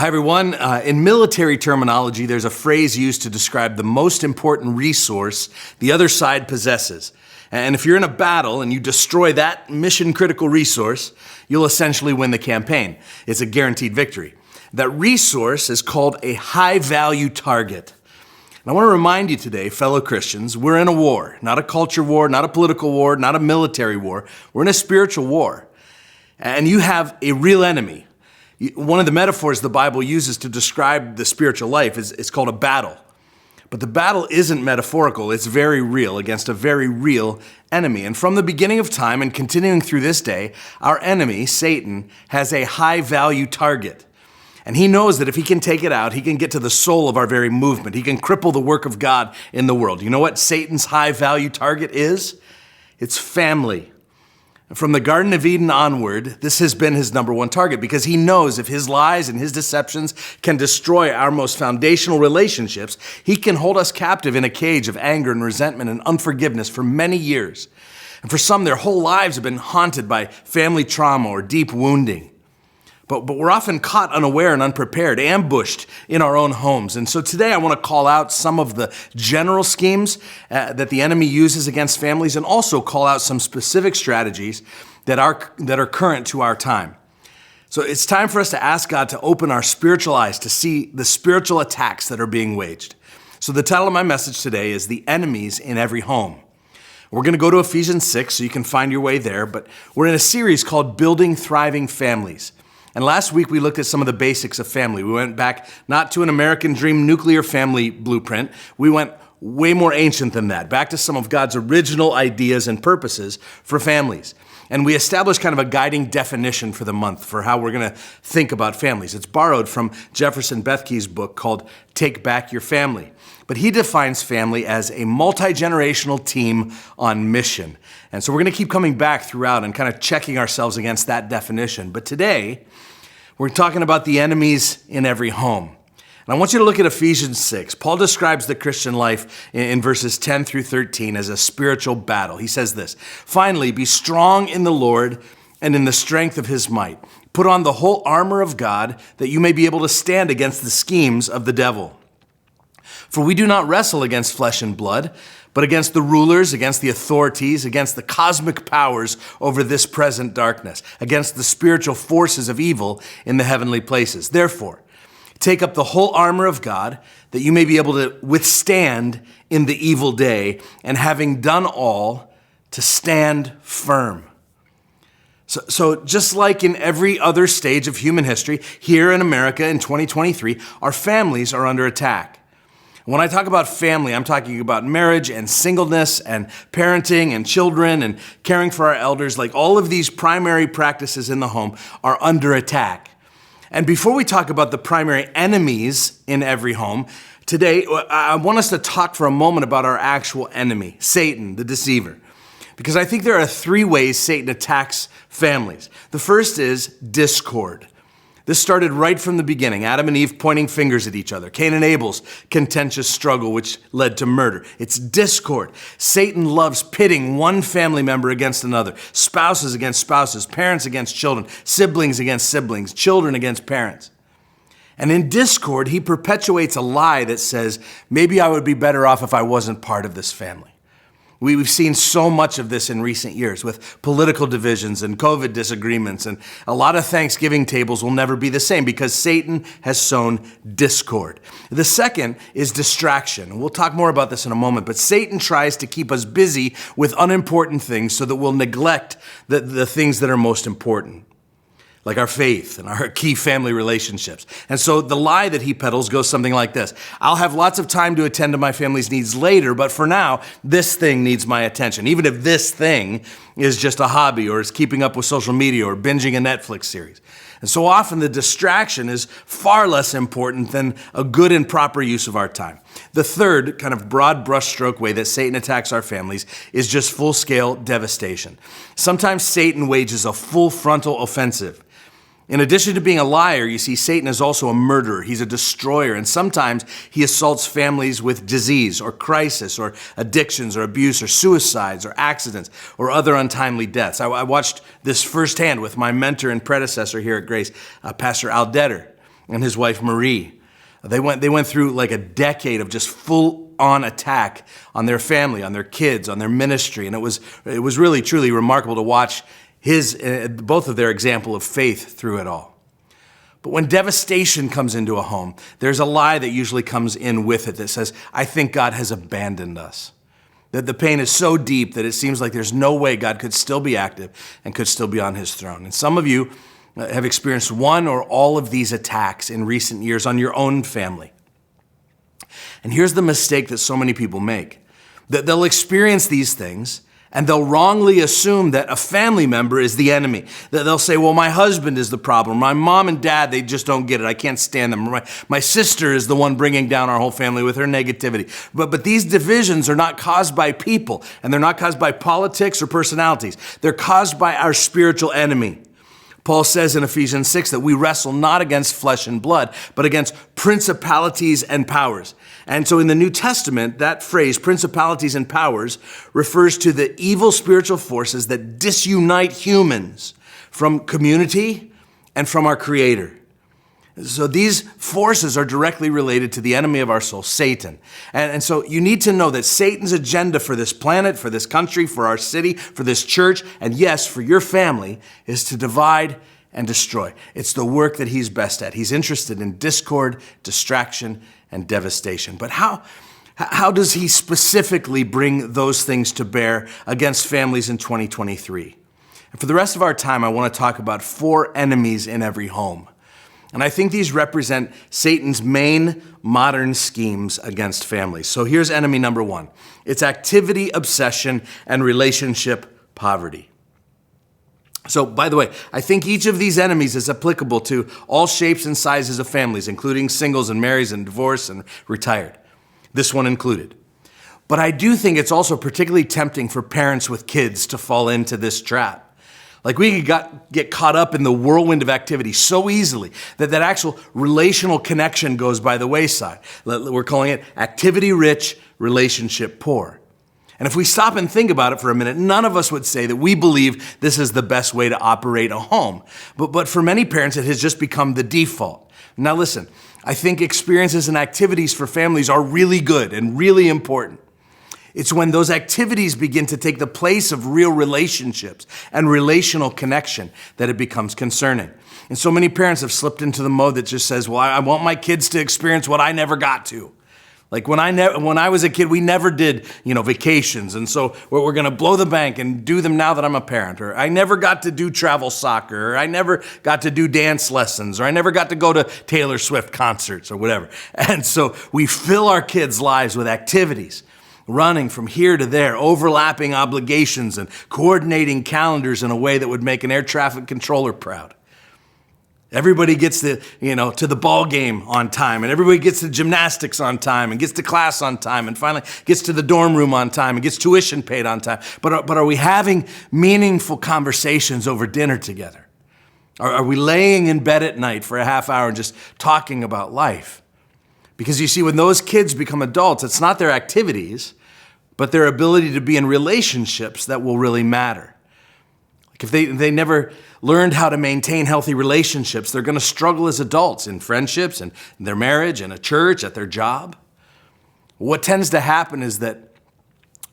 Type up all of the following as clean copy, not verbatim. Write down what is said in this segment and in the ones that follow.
Hi, everyone. In military terminology, there's a phrase used to describe the most important resource the other side possesses. And if you're in a battle and you destroy that mission-critical resource, you'll essentially win the campaign. It's a guaranteed victory. That resource is called a high-value target. And I want to remind you today, fellow Christians, we're in a war, not a culture war, not a political war, not a military war. We're in a spiritual war. And you have a real enemy. One of the metaphors the Bible uses to describe the spiritual life is called a battle. But the battle isn't metaphorical, it's very real against a very real enemy. And from the beginning of time and continuing through this day, our enemy, Satan, has a high-value target. And he knows that if he can take it out, he can get to the soul of our very movement. He can cripple the work of God in the world. You know what Satan's high-value target is? It's family. From the Garden of Eden onward, this has been his number one target because he knows if his lies and his deceptions can destroy our most foundational relationships, he can hold us captive in a cage of anger and resentment and unforgiveness for many years. And for some, their whole lives have been haunted by family trauma or deep wounding. But we're often caught unaware and unprepared, ambushed in our own homes. And so today I want to call out some of the general schemes that the enemy uses against families and also call out some specific strategies that are current to our time. So it's time for us to ask God to open our spiritual eyes to see the spiritual attacks that are being waged. So the title of my message today is The Enemies in Every Home. We're going to go to Ephesians 6 so you can find your way there, but we're in a series called Building Thriving Families. And last week we looked at some of the basics of family. We went back not to an American dream nuclear family blueprint. We went way more ancient than that, back to some of God's original ideas and purposes for families. And we established kind of a guiding definition for the month for how we're going to think about families. It's borrowed from Jefferson Bethke's book called Take Back Your Family. But he defines family as a multi-generational team on mission. And so we're going to keep coming back throughout and kind of checking ourselves against that definition. But today, we're talking about the enemies in every home. And I want you to look at Ephesians 6. Paul describes the Christian life in verses 10 through 13 as a spiritual battle. He says this, "Finally, be strong in the Lord and in the strength of his might. Put on the whole armor of God that you may be able to stand against the schemes of the devil. For we do not wrestle against flesh and blood, but against the rulers, against the authorities, against the cosmic powers over this present darkness, against the spiritual forces of evil in the heavenly places. Therefore, take up the whole armor of God, that you may be able to withstand in the evil day, and having done all, to stand firm." So just like in every other stage of human history, here in America in 2023, our families are under attack. When I talk about family, I'm talking about marriage and singleness and parenting and children and caring for our elders. Like all of these primary practices in the home are under attack. And before we talk about the primary enemies in every home, today I want us to talk for a moment about our actual enemy, Satan, the deceiver. Because I think there are three ways Satan attacks families. The first is discord. This started right from the beginning, Adam and Eve pointing fingers at each other, Cain and Abel's contentious struggle, which led to murder. It's discord. Satan loves pitting one family member against another, spouses against spouses, parents against children, siblings against siblings, children against parents. And in discord, he perpetuates a lie that says, maybe I would be better off if I wasn't part of this family. We've seen so much of this in recent years with political divisions and COVID disagreements, and a lot of Thanksgiving tables will never be the same because Satan has sown discord. The second is distraction. We'll talk more about this in a moment, but Satan tries to keep us busy with unimportant things so that we'll neglect the things that are most important, like our faith and our key family relationships. And so the lie that he peddles goes something like this. I'll have lots of time to attend to my family's needs later, but for now, this thing needs my attention. Even if this thing is just a hobby or is keeping up with social media or binging a Netflix series. And so often the distraction is far less important than a good and proper use of our time. The third kind of broad brushstroke way that Satan attacks our families is just full-scale devastation. Sometimes Satan wages a full frontal offensive. In addition to being a liar, you see, Satan is also a murderer. He's a destroyer, and sometimes he assaults families with disease or crisis or addictions or abuse or suicides or accidents or other untimely deaths. I watched this firsthand with my mentor and predecessor here at Grace, Pastor Al Detter. and his wife Marie. They went through like a decade of just full-on attack on their family, on their kids, on their ministry, and it was really, truly remarkable to watch both of their example of faith through it all. But when devastation comes into a home, there's a lie that usually comes in with it that says, I think God has abandoned us. That the pain is so deep that it seems like there's no way God could still be active and could still be on his throne. And some of you have experienced one or all of these attacks in recent years on your own family. And here's the mistake that so many people make. That they'll experience these things and they'll wrongly assume that a family member is the enemy. That they'll say, well, my husband is the problem. My mom and dad, they just don't get it. I can't stand them. My sister is the one bringing down our whole family with her negativity. But these divisions are not caused by people, and they're not caused by politics or personalities. They're caused by our spiritual enemy. Paul says in Ephesians 6 that we wrestle not against flesh and blood, but against principalities and powers. And so in the New Testament, that phrase, principalities and powers, refers to the evil spiritual forces that disunite humans from community and from our Creator. So these forces are directly related to the enemy of our soul, Satan. And so you need to know that Satan's agenda for this planet, for this country, for our city, for this church, and yes, for your family, is to divide and destroy. It's the work that he's best at. He's interested in discord, distraction, and devastation. But how does he specifically bring those things to bear against families in 2023? And for the rest of our time, I want to talk about 4 enemies in every home. And I think these represent Satan's main modern schemes against families. So here's enemy number 1. It's activity, obsession, and relationship poverty. So, by the way, I think each of these enemies is applicable to all shapes and sizes of families, including singles and marrieds and divorce and retired. This one included. But I do think it's also particularly tempting for parents with kids to fall into this trap. Like we get caught up in the whirlwind of activity so easily that actual relational connection goes by the wayside. We're calling it activity rich, relationship poor. And if we stop and think about it for a minute, none of us would say that we believe this is the best way to operate a home. But for many parents, it has just become the default. Now listen, I think experiences and activities for families are really good and really important. It's when those activities begin to take the place of real relationships and relational connection that it becomes concerning. And so many parents have slipped into the mode that just says, well, I want my kids to experience what I never got to. Like when I was a kid, we never did, vacations. And so we're going to blow the bank and do them now that I'm a parent. Or I never got to do travel soccer. Or I never got to do dance lessons. Or I never got to go to Taylor Swift concerts or whatever. And so we fill our kids' lives with activities, running from here to there, overlapping obligations and coordinating calendars in a way that would make an air traffic controller proud. Everybody gets to the ball game on time, and everybody gets to gymnastics on time, and gets to class on time, and finally gets to the dorm room on time, and gets tuition paid on time. But are we having meaningful conversations over dinner together? Are we laying in bed at night for a half hour and just talking about life? Because you see, when those kids become adults, it's not their activities, but their ability to be in relationships that will really matter. Like if they never learned how to maintain healthy relationships, they're going to struggle as adults in friendships and in their marriage, in a church, at their job. What tends to happen is that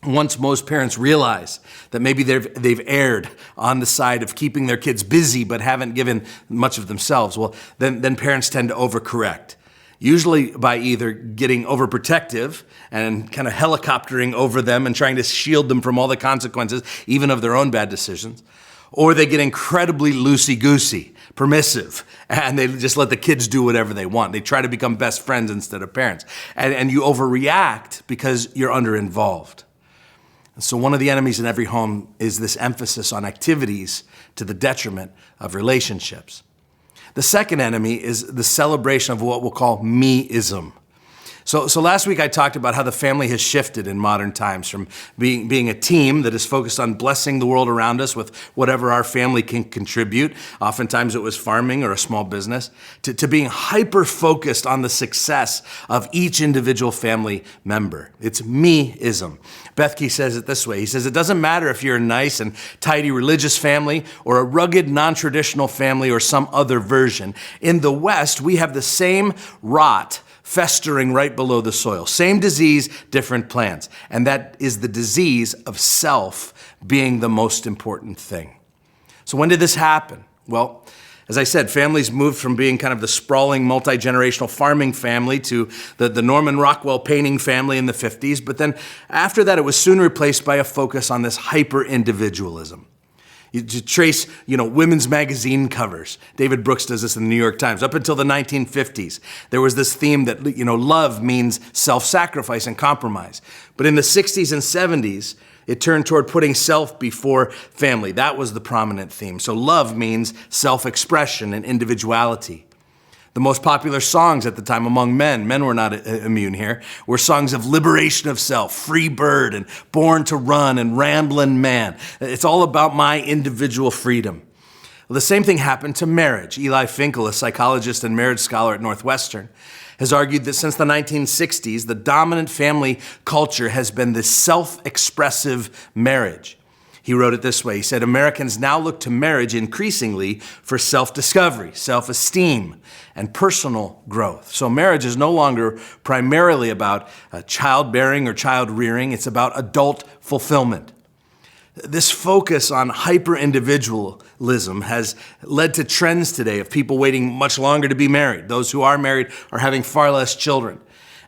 once most parents realize that maybe they've erred on the side of keeping their kids busy but haven't given much of themselves, well, then parents tend to overcorrect. Usually by either getting overprotective and kind of helicoptering over them and trying to shield them from all the consequences, even of their own bad decisions, or they get incredibly loosey-goosey, permissive, and they just let the kids do whatever they want. They try to become best friends instead of parents. And you overreact because you're under-involved. And so one of the enemies in every home is this emphasis on activities to the detriment of relationships. The second enemy is the celebration of what we'll call me-ism. So last week I talked about how the family has shifted in modern times from being a team that is focused on blessing the world around us with whatever our family can contribute. Oftentimes it was farming or a small business, to being hyper-focused on the success of each individual family member. It's me-ism. Bethke says it this way. He says, it doesn't matter if you're a nice and tidy religious family or a rugged, non-traditional family or some other version. In the West, we have the same rot festering right below the soil. Same disease, different plants. And that is the disease of self being the most important thing. So when did this happen? Well, as I said, families moved from being kind of the sprawling, multi-generational farming family to the Norman Rockwell painting family in the 50s. But then after that, it was soon replaced by a focus on this hyper-individualism. You trace, women's magazine covers. David Brooks does this in the New York Times. Up until the 1950s, there was this theme that, love means self-sacrifice and compromise. But in the 60s and 70s, it turned toward putting self before family. That was the prominent theme. So love means self-expression and individuality. The most popular songs at the time among men were not immune here, were songs of liberation of self, Free Bird and Born to Run and Ramblin' Man. It's all about my individual freedom. Well, the same thing happened to marriage. Eli Finkel, a psychologist and marriage scholar at Northwestern, has argued that since the 1960s, the dominant family culture has been the self-expressive marriage. He wrote it this way. He said, Americans now look to marriage increasingly for self-discovery, self-esteem, and personal growth. So marriage is no longer primarily about childbearing or child rearing. It's about adult fulfillment. This focus on hyper-individualism has led to trends today of people waiting much longer to be married. Those who are married are having far less children.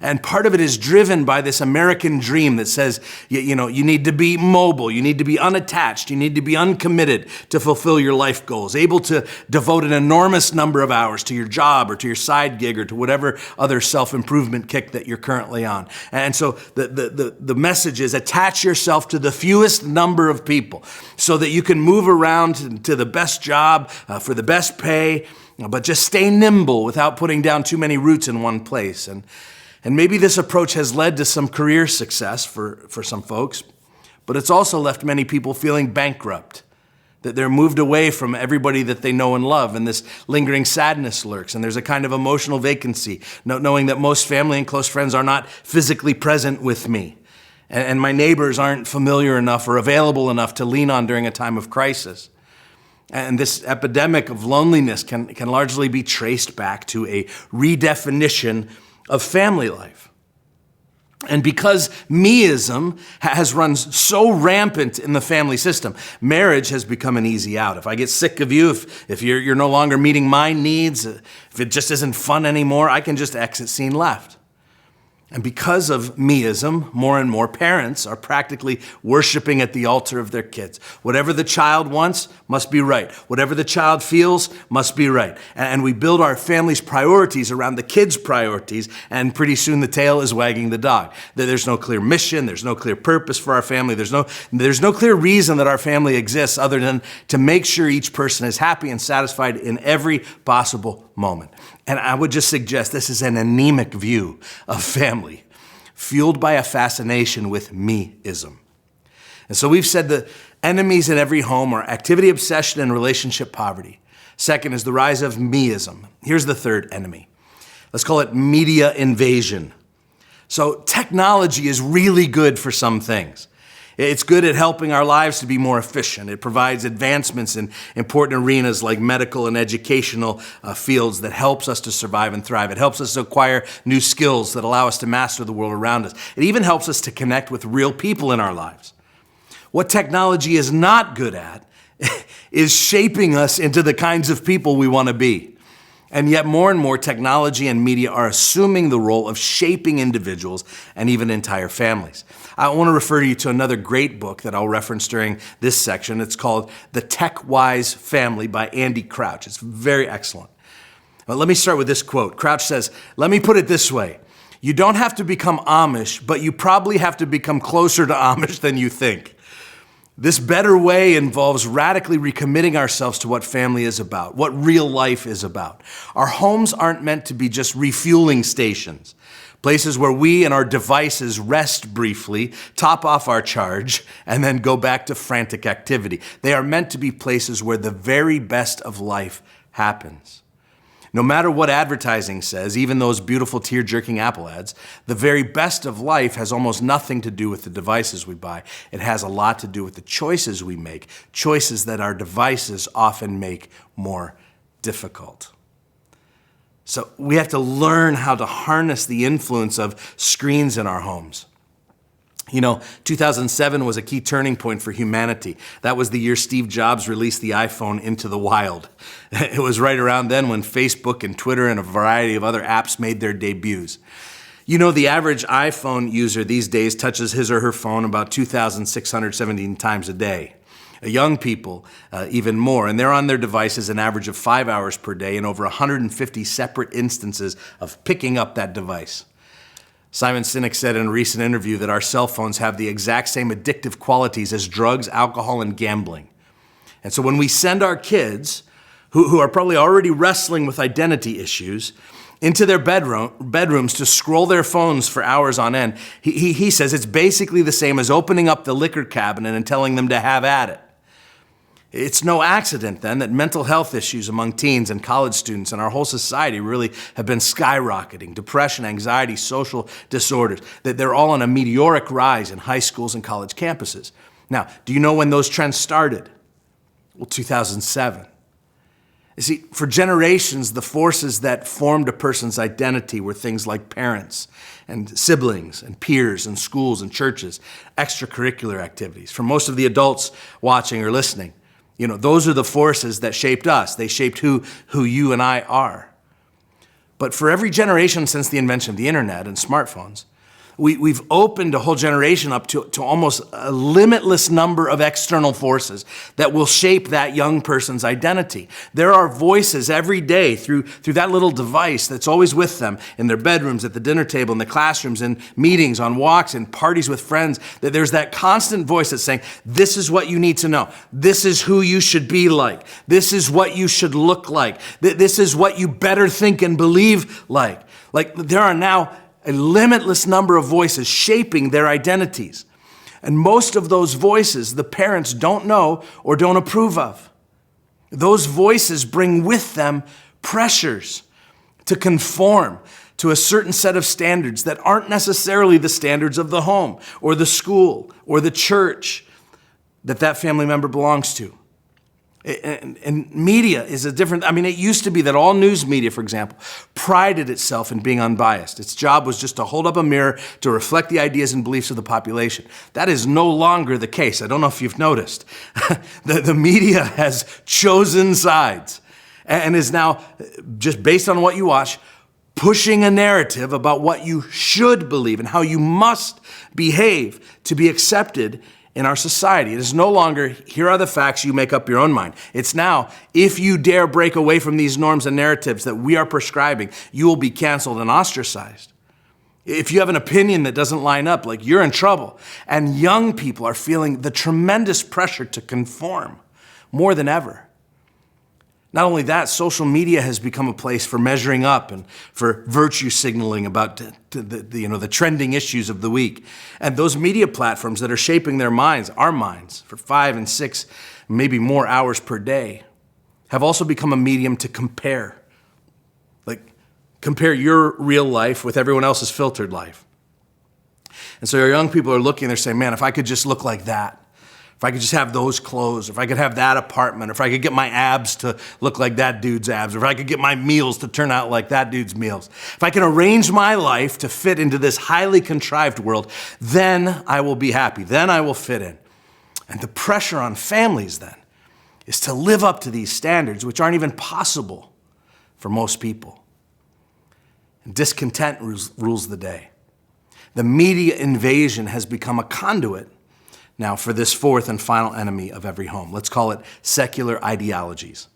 And part of it is driven by this American dream that says, you need to be mobile, you need to be unattached, you need to be uncommitted to fulfill your life goals, able to devote an enormous number of hours to your job or to your side gig or to whatever other self-improvement kick that you're currently on. And so the message is attach yourself to the fewest number of people so that you can move around to the best job for the best pay, but just stay nimble without putting down too many roots in one place. And maybe this approach has led to some career success for some folks, but it's also left many people feeling bankrupt, that they're moved away from everybody that they know and love, and this lingering sadness lurks, and there's a kind of emotional vacancy, knowing that most family and close friends are not physically present with me, and my neighbors aren't familiar enough or available enough to lean on during a time of crisis. And this epidemic of loneliness can largely be traced back to a redefinition of family life. And because meism has run so rampant in the family system, marriage has become an easy out. If I get sick of you, if you're no longer meeting my needs, if it just isn't fun anymore, I can just exit scene left. And because of meism, more and more parents are practically worshiping at the altar of their kids. Whatever the child wants must be right. Whatever the child feels must be right. And we build our family's priorities around the kids' priorities, and pretty soon the tail is wagging the dog. There's no clear mission, there's no clear purpose for our family, there's no clear reason that our family exists other than to make sure each person is happy and satisfied in every possible moment. And I would just suggest this is an anemic view of family, fueled by a fascination with meism. And so we've said the enemies in every home are activity obsession and relationship poverty. Second is the rise of meism. Here's the third enemy. Let's call it media invasion. So technology is really good for some things. It's good at helping our lives to be more efficient. It provides advancements in important arenas like medical and educational fields that helps us to survive and thrive. It helps us to acquire new skills that allow us to master the world around us. It even helps us to connect with real people in our lives. What technology is not good at is shaping us into the kinds of people we want to be. And yet more and more technology and media are assuming the role of shaping individuals and even entire families. I want to refer you to another great book that I'll reference during this section. It's called The Tech-Wise Family by Andy Crouch. It's very excellent. Well, let me start with this quote. Crouch says, "Let me put it this way. You don't have to become Amish, but you probably have to become closer to Amish than you think. This better way involves radically recommitting ourselves to what family is about, what real life is about. Our homes aren't meant to be just refueling stations, Places where we and our devices rest briefly, top off our charge, and then go back to frantic activity. They are meant to be places where the very best of life happens. No matter what advertising says, even those beautiful tear-jerking Apple ads, the very best of life has almost nothing to do with the devices we buy. It has a lot to do with the choices we make, choices that our devices often make more difficult. So we have to learn how to harness the influence of screens in our homes. 2007 was a key turning point for humanity. That was the year Steve Jobs released the iPhone into the wild. It was right around then when Facebook and Twitter and a variety of other apps made their debuts. The average iPhone user these days touches his or her phone about 2,617 times a day. Young people, even more, and they're on their devices an average of 5 hours per day in over 150 separate instances of picking up that device. Simon Sinek said in a recent interview that our cell phones have the exact same addictive qualities as drugs, alcohol, and gambling. And so when we send our kids, who are probably already wrestling with identity issues, into their bedrooms to scroll their phones for hours on end, he says it's basically the same as opening up the liquor cabinet and telling them to have at it. It's no accident, then, that mental health issues among teens and college students and our whole society really have been skyrocketing. Depression, anxiety, social disorders, that they're all on a meteoric rise in high schools and college campuses. Now, do you know when those trends started? Well, 2007. You see, for generations, the forces that formed a person's identity were things like parents and siblings and peers and schools and churches, extracurricular activities. For most of the adults watching or listening, those are the forces that shaped us. They shaped who you and I are. But for every generation since the invention of the internet and smartphones, we've opened a whole generation up to almost a limitless number of external forces that will shape that young person's identity. There are voices every day through that little device that's always with them in their bedrooms, at the dinner table, in the classrooms, in meetings, on walks, in parties with friends, that there's that constant voice that's saying, this is what you need to know. This is who you should be like. This is what you should look like. This is what you better think and believe like. Like there are now a limitless number of voices shaping their identities. And most of those voices, the parents don't know or don't approve of. Those voices bring with them pressures to conform to a certain set of standards that aren't necessarily the standards of the home or the school or the church that family member belongs to. And media is a different, it used to be that all news media, for example, prided itself in being unbiased. Its job was just to hold up a mirror to reflect the ideas and beliefs of the population. That is no longer the case. I don't know if you've noticed. The media has chosen sides and is now, just based on what you watch, pushing a narrative about what you should believe and how you must behave to be accepted in our society. It is no longer, here are the facts, you make up your own mind. It's now, if you dare break away from these norms and narratives that we are prescribing, you will be canceled and ostracized. If you have an opinion that doesn't line up, you're in trouble. And young people are feeling the tremendous pressure to conform more than ever. Not only that, social media has become a place for measuring up and for virtue signaling about the trending issues of the week. And those media platforms that are shaping their minds, our minds, for 5 and 6, maybe more hours per day, have also become a medium to compare. Compare your real life with everyone else's filtered life. And so our young people are looking, they're saying, man, if I could just look like that, if I could just have those clothes, if I could have that apartment, if I could get my abs to look like that dude's abs, if I could get my meals to turn out like that dude's meals, if I can arrange my life to fit into this highly contrived world, then I will be happy, then I will fit in. And the pressure on families then is to live up to these standards, which aren't even possible for most people. And discontent rules the day. The media invasion has become a conduit now for this fourth and final enemy of every home. Let's call it secular ideologies.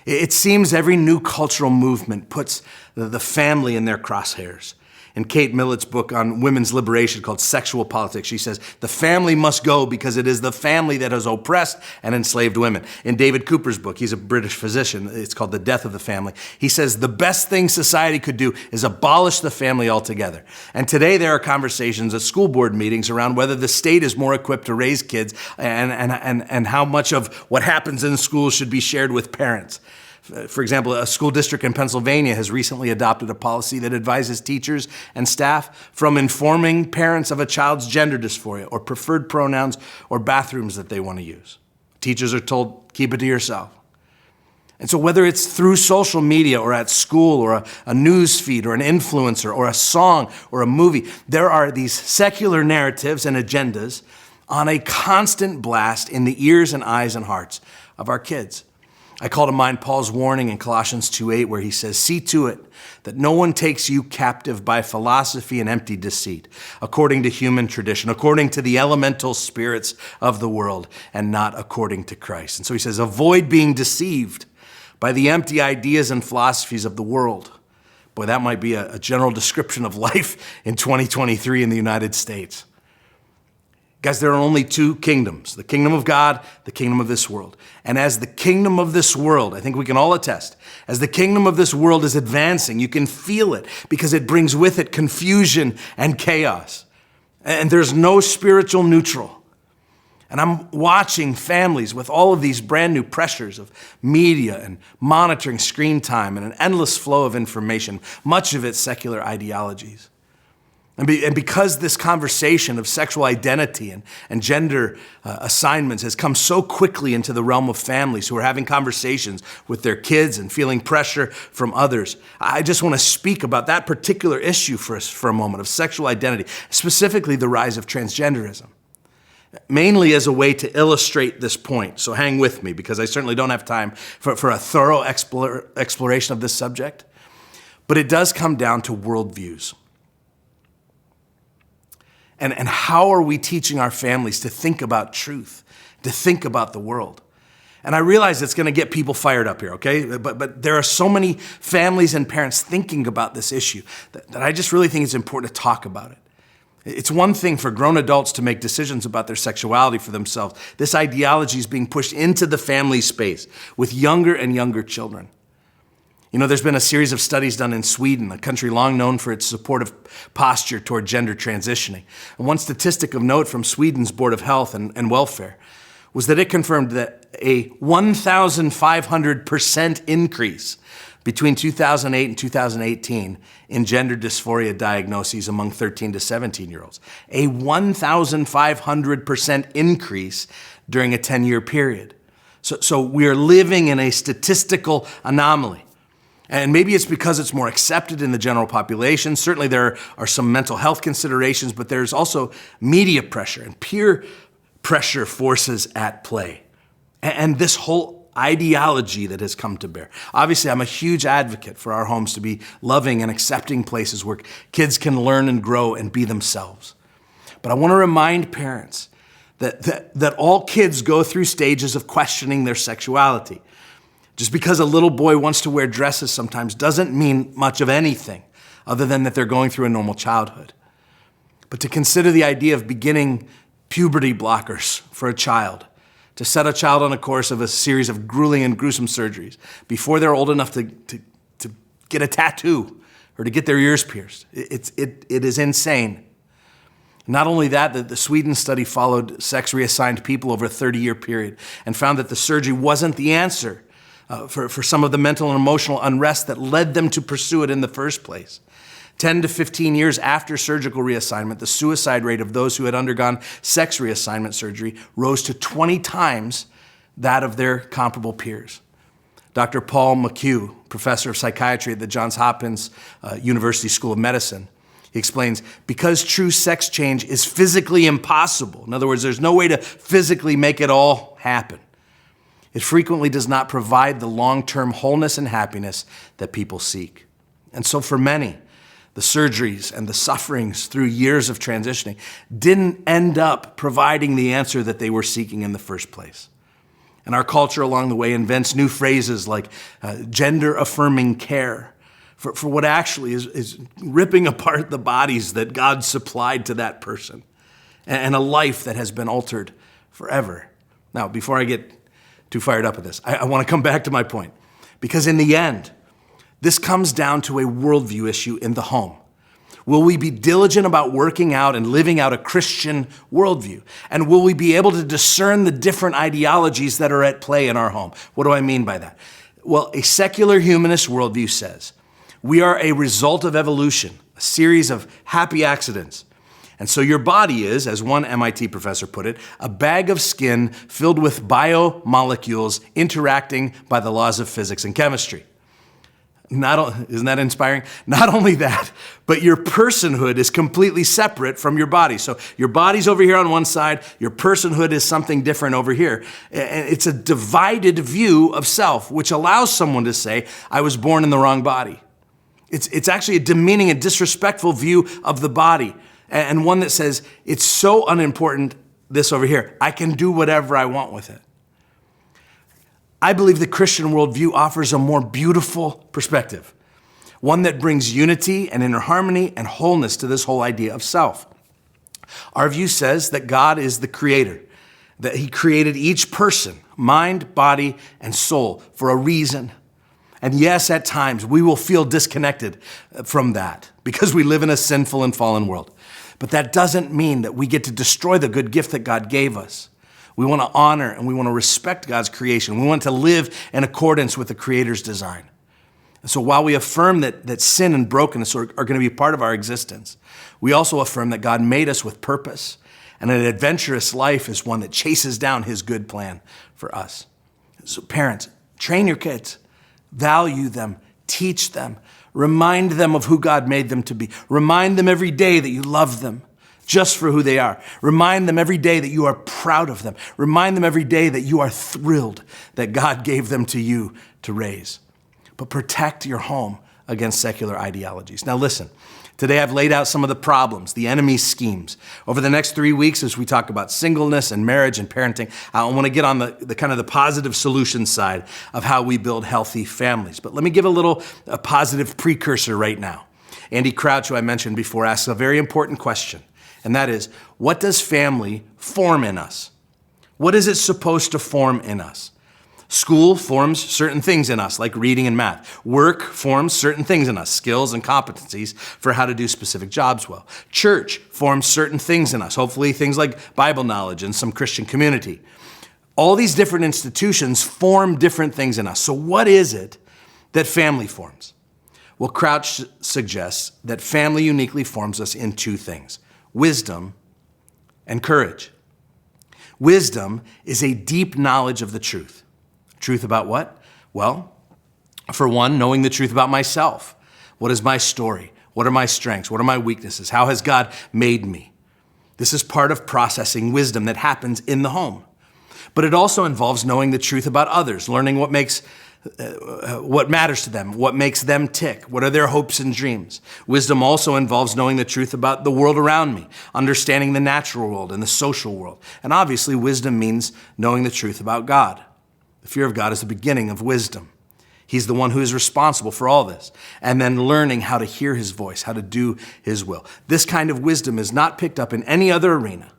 It seems every new cultural movement puts the family in their crosshairs. In Kate Millett's book on women's liberation called Sexual Politics, she says, the family must go because it is the family that has oppressed and enslaved women. In David Cooper's book, he's a British physician, it's called The Death of the Family. He says the best thing society could do is abolish the family altogether. And today there are conversations at school board meetings around whether the state is more equipped to raise kids and how much of what happens in schools should be shared with parents. For example, a school district in Pennsylvania has recently adopted a policy that advises teachers and staff from informing parents of a child's gender dysphoria or preferred pronouns or bathrooms that they want to use. Teachers are told, keep it to yourself. And so whether it's through social media or at school or a news feed or an influencer or a song or a movie, there are these secular narratives and agendas on a constant blast in the ears and eyes and hearts of our kids. I call to mind Paul's warning in Colossians 2:8 where he says, see to it that no one takes you captive by philosophy and empty deceit, according to human tradition, according to the elemental spirits of the world, and not according to Christ. And so he says, avoid being deceived by the empty ideas and philosophies of the world. Boy, that might be a general description of life in 2023 in the United States. Guys, there are only two kingdoms, the kingdom of God, the kingdom of this world. And as the kingdom of this world, I think we can all attest, as the kingdom of this world is advancing, you can feel it because it brings with it confusion and chaos. And there's no spiritual neutral. And I'm watching families with all of these brand new pressures of media and monitoring screen time and an endless flow of information, much of it secular ideologies. And because this conversation of sexual identity and gender assignments has come so quickly into the realm of families who are having conversations with their kids and feeling pressure from others, I just want to speak about that particular issue for us for a moment of sexual identity, specifically the rise of transgenderism, mainly as a way to illustrate this point. So hang with me because I certainly don't have time for a thorough exploration of this subject, but it does come down to worldviews. And how are we teaching our families to think about truth, to think about the world? And I realize it's going to get people fired up here, okay? But there are so many families and parents thinking about this issue that I just really think it's important to talk about it. It's one thing for grown adults to make decisions about their sexuality for themselves. This ideology is being pushed into the family space with younger and younger children. You know, there's been a series of studies done in Sweden, a country long known for its supportive posture toward gender transitioning. And one statistic of note from Sweden's Board of Health and Welfare was that it confirmed that a 1,500% increase between 2008 and 2018 in gender dysphoria diagnoses among 13 to 17-year-olds. A 1,500% increase during a 10-year period. So we are living in a statistical anomaly. And maybe it's because it's more accepted in the general population. Certainly there are some mental health considerations, but there's also media pressure and peer pressure forces at play. And this whole ideology that has come to bear. Obviously, I'm a huge advocate for our homes to be loving and accepting places where kids can learn and grow and be themselves. But I want to remind parents that all kids go through stages of questioning their sexuality. Just because a little boy wants to wear dresses sometimes doesn't mean much of anything other than that they're going through a normal childhood. But to consider the idea of beginning puberty blockers for a child, to set a child on a course of a series of grueling and gruesome surgeries before they're old enough to get a tattoo or to get their ears pierced, it is insane. Not only that, the Sweden study followed sex reassigned people over a 30-year period and found that the surgery wasn't the answer for some of the mental and emotional unrest that led them to pursue it in the first place. 10 to 15 years after surgical reassignment, the suicide rate of those who had undergone sex reassignment surgery rose to 20 times that of their comparable peers. Dr. Paul McHugh, professor of psychiatry at the Johns Hopkins University School of Medicine, he explains, because true sex change is physically impossible. In other words, there's no way to physically make it all happen. It frequently does not provide the long-term wholeness and happiness that people seek. And so for many, the surgeries and the sufferings through years of transitioning didn't end up providing the answer that they were seeking in the first place. And our culture along the way invents new phrases like gender-affirming care for what actually is ripping apart the bodies that God supplied to that person and a life that has been altered forever. Now, before I get too fired up at this, I want to come back to my point, because in the end, this comes down to a worldview issue in the home. Will we be diligent about working out and living out a Christian worldview? And will we be able to discern the different ideologies that are at play in our home? What do I mean by that? Well, a secular humanist worldview says we are a result of evolution, a series of happy accidents. And so your body is, as one MIT professor put it, a bag of skin filled with biomolecules interacting by the laws of physics and chemistry. Isn't that inspiring? Not only that, but your personhood is completely separate from your body. So your body's over here on one side, your personhood is something different over here. And it's a divided view of self, which allows someone to say, I was born in the wrong body. It's actually a demeaning and disrespectful view of the body, and one that says, it's so unimportant, this over here, I can do whatever I want with it. I believe the Christian worldview offers a more beautiful perspective, one that brings unity and inner harmony and wholeness to this whole idea of self. Our view says that God is the creator, that he created each person, mind, body, and soul for a reason. And yes, at times we will feel disconnected from that because we live in a sinful and fallen world. But that doesn't mean that we get to destroy the good gift that God gave us. We want to honor and we want to respect God's creation. We want to live in accordance with the Creator's design. And so while we affirm that sin and brokenness are going to be part of our existence, we also affirm that God made us with purpose, and an adventurous life is one that chases down his good plan for us. So parents, train your kids, value them, teach them, remind them of who God made them to be. Remind them every day that you love them just for who they are. Remind them every day that you are proud of them. Remind them every day that you are thrilled that God gave them to you to raise. But protect your home against secular ideologies. Now listen, today I've laid out some of the problems, the enemy's schemes. Over the next 3 weeks, as we talk about singleness and marriage and parenting, I want to get on the kind of the positive solution side of how we build healthy families. But let me give a positive precursor right now. Andy Crouch, who I mentioned before, asks a very important question. And that is, what does family form in us? What is it supposed to form in us? School forms certain things in us, like reading and math. Work forms certain things in us, skills and competencies for how to do specific jobs well. Church forms certain things in us, hopefully things like Bible knowledge and some Christian community. All these different institutions form different things in us. So what is it that family forms? Well, Crouch suggests that family uniquely forms us in two things: wisdom and courage. Wisdom is a deep knowledge of the truth. Truth about what? Well, for one, knowing the truth about myself. What is my story? What are my strengths? What are my weaknesses? How has God made me? This is part of processing wisdom that happens in the home. But it also involves knowing the truth about others, learning what matters to them, what makes them tick, what are their hopes and dreams. Wisdom also involves knowing the truth about the world around me, understanding the natural world and the social world. And obviously, wisdom means knowing the truth about God. The fear of God is the beginning of wisdom. He's the one who is responsible for all this. And then learning how to hear his voice, how to do his will. This kind of wisdom is not picked up in any other arena.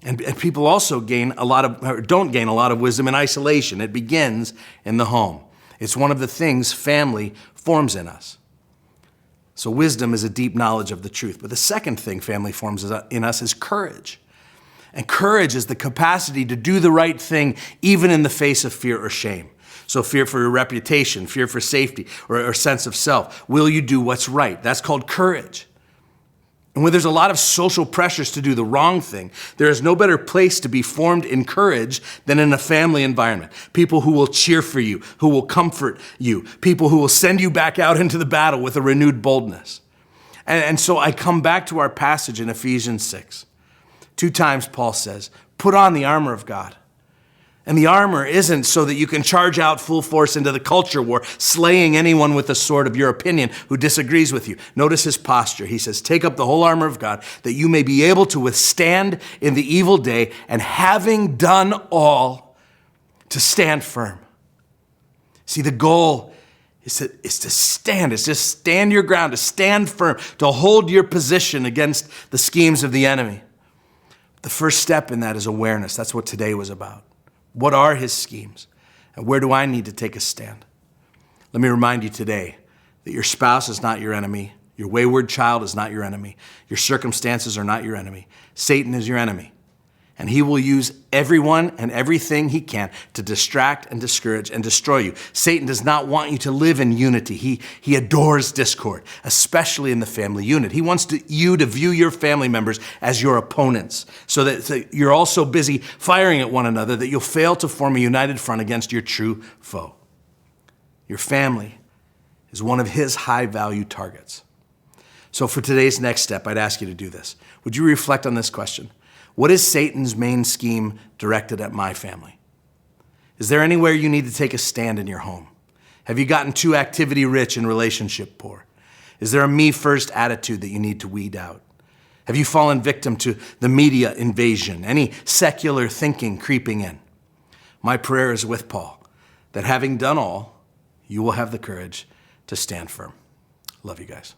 And people also don't gain a lot of wisdom in isolation. It begins in the home. It's one of the things family forms in us. So wisdom is a deep knowledge of the truth. But the second thing family forms in us is courage. And courage is the capacity to do the right thing even in the face of fear or shame. So fear for your reputation, fear for safety, or sense of self. Will you do what's right? That's called courage. And when there's a lot of social pressures to do the wrong thing, there is no better place to be formed in courage than in a family environment. People who will cheer for you, who will comfort you, people who will send you back out into the battle with a renewed boldness. And so I come back to our passage in Ephesians 6. 2 times Paul says, put on the armor of God. And the armor isn't so that you can charge out full force into the culture war, slaying anyone with the sword of your opinion who disagrees with you. Notice his posture. He says, take up the whole armor of God that you may be able to withstand in the evil day, and having done all, to stand firm. See, the goal is to stand. It's just stand your ground, to stand firm, to hold your position against the schemes of the enemy. The first step in that is awareness. That's what today was about. What are his schemes? And where do I need to take a stand? Let me remind you today that your spouse is not your enemy. Your wayward child is not your enemy. Your circumstances are not your enemy. Satan is your enemy. And he will use everyone and everything he can to distract and discourage and destroy you. Satan does not want you to live in unity. He adores discord, especially in the family unit. He wants you to view your family members as your opponents, so that you're all so busy firing at one another that you'll fail to form a united front against your true foe. Your family is one of his high-value targets. So for today's next step, I'd ask you to do this. Would you reflect on this question? What is Satan's main scheme directed at my family? Is there anywhere you need to take a stand in your home? Have you gotten too activity rich and relationship poor? Is there a me first attitude that you need to weed out? Have you fallen victim to the media invasion? Any secular thinking creeping in? My prayer is with Paul, that having done all, you will have the courage to stand firm. Love you guys.